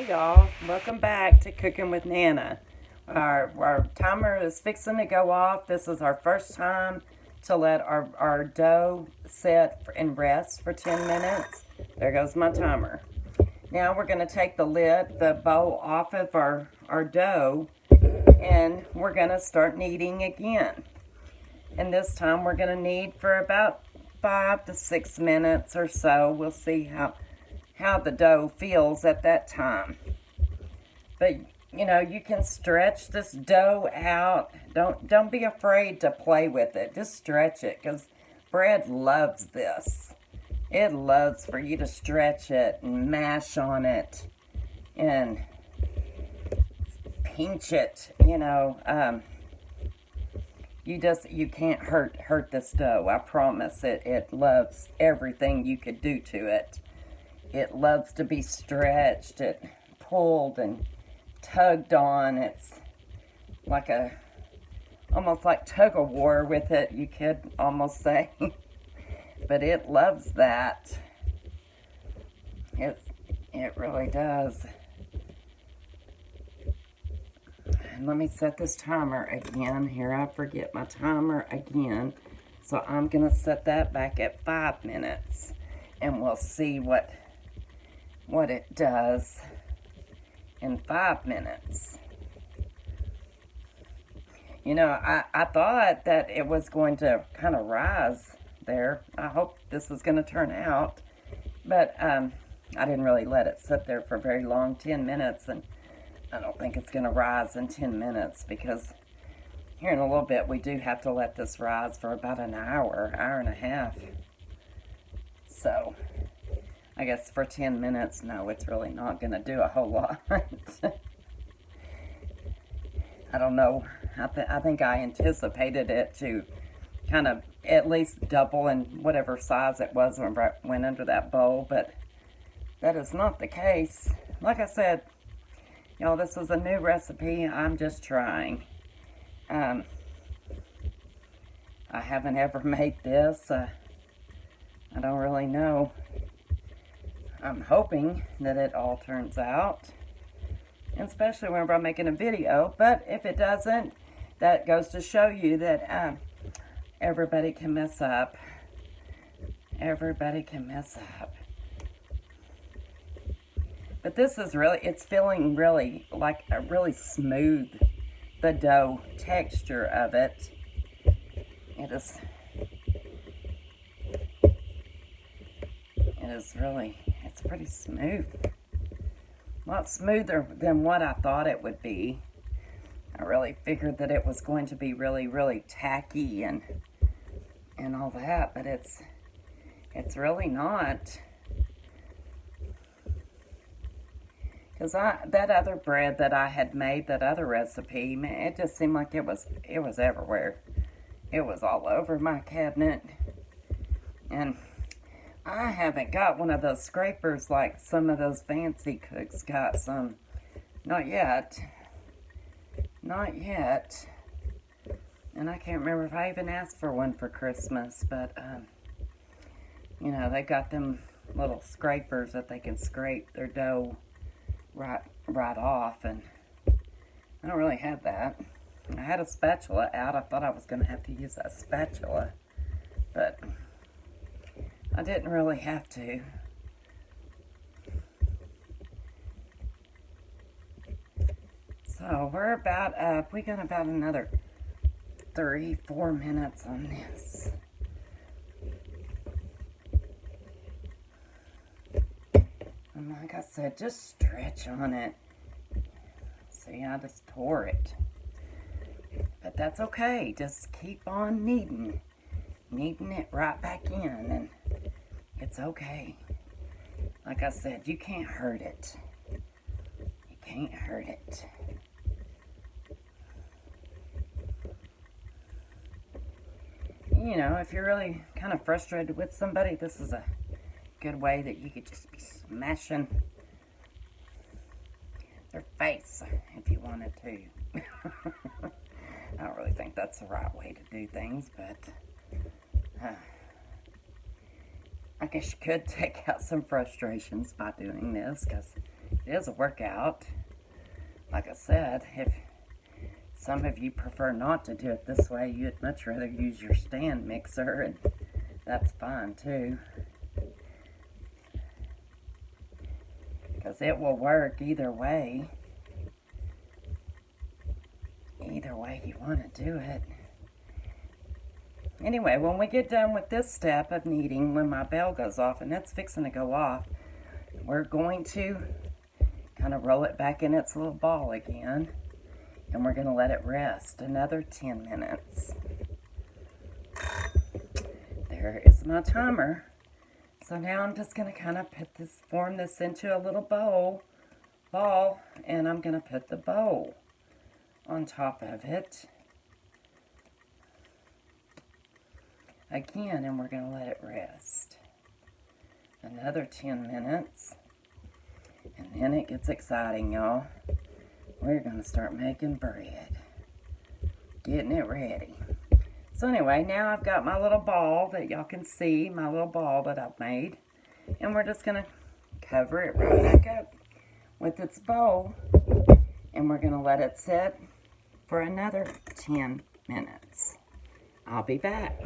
Hey y'all, welcome back to Cooking with Nana. Our timer is fixing to go off. This is our first time to let our dough sit and rest for 10 minutes. There goes my timer. Now we're going to take the bowl off of our dough, and we're going to start kneading again. And this time we're going to knead for about 5 to 6 minutes or so. We'll see how the dough feels at that time. But you know, you can stretch this dough out. Don't be afraid to play with it. Just stretch it, because bread loves this. It loves for you to stretch it and mash on it and pinch it. You can't hurt this dough. I promise it. It loves everything you could do to it. It loves to be stretched, it pulled and tugged on. It's like almost like tug of war with it, you could almost say. But it loves that. It really does. And let me set this timer again. Here, I forget my timer again. So I'm going to set that back at 5 minutes. And we'll see what it does in 5 minutes. You know, I thought that it was going to kind of rise there. I hope this was going to turn out. But I didn't really let it sit there for very long, 10 minutes. And I don't think it's going to rise in 10 minutes, because here in a little bit we do have to let this rise for about an hour and a half. So I guess for 10 minutes, no, it's really not going to do a whole lot. I don't know. I think I anticipated it to kind of at least double in whatever size it was when I went under that bowl, but that is not the case. Like I said, y'all, this is a new recipe. I'm just trying. I haven't ever made this. I don't really know. I'm hoping that it all turns out, and especially whenever I'm making a video. But if it doesn't, that goes to show you that everybody can mess up. Everybody can mess up. But this is it's feeling really like a really smooth, the dough texture of it. It is really, it's pretty smooth. A lot smoother than what I thought it would be. I really figured that it was going to be really, really tacky and all that, but it's really not. Because that other bread that I had made, that other recipe, man, it just seemed like it was everywhere. It was all over my cabinet. And I haven't got one of those scrapers like some of those fancy cooks got some. Not yet. Not yet. And I can't remember if I even asked for one for Christmas, but, you know, they got them little scrapers that they can scrape their dough right off, and I don't really have that. I had a spatula out. I thought I was going to have to use that spatula, but I didn't really have to. So we're about up. We got about another 3-4 minutes on this. And like I said, just stretch on it. See, I just tore it. But that's okay. Just keep on kneading. Kneading it right back in, and it's okay. Like I said, you can't hurt it. You can't hurt it. You know, if you're really kind of frustrated with somebody, this is a good way that you could just be smashing their face if you wanted to. I don't really think that's the right way to do things, but I guess you could take out some frustrations by doing this, because It is a workout. Like I said, if some of you prefer not to do it this way, you'd much rather use your stand mixer, and that's fine too. Because it will work either way. Either way you want to do it. Anyway, when we get done with this step of kneading, when my bell goes off, and that's fixing to go off, we're going to kind of roll it back in its little ball again, and we're going to let it rest another 10 minutes. There is my timer. So now I'm just going to kind of form this into a little ball, and I'm going to put the bowl on top of it again, and we're going to let it rest another 10 minutes. And then it gets exciting, y'all. We're going to start making bread. Getting it ready. So anyway, now I've got my little ball that y'all can see, my little ball that I've made. And we're just going to cover it right back up with its bowl. And we're going to let it sit for another 10 minutes. I'll be back.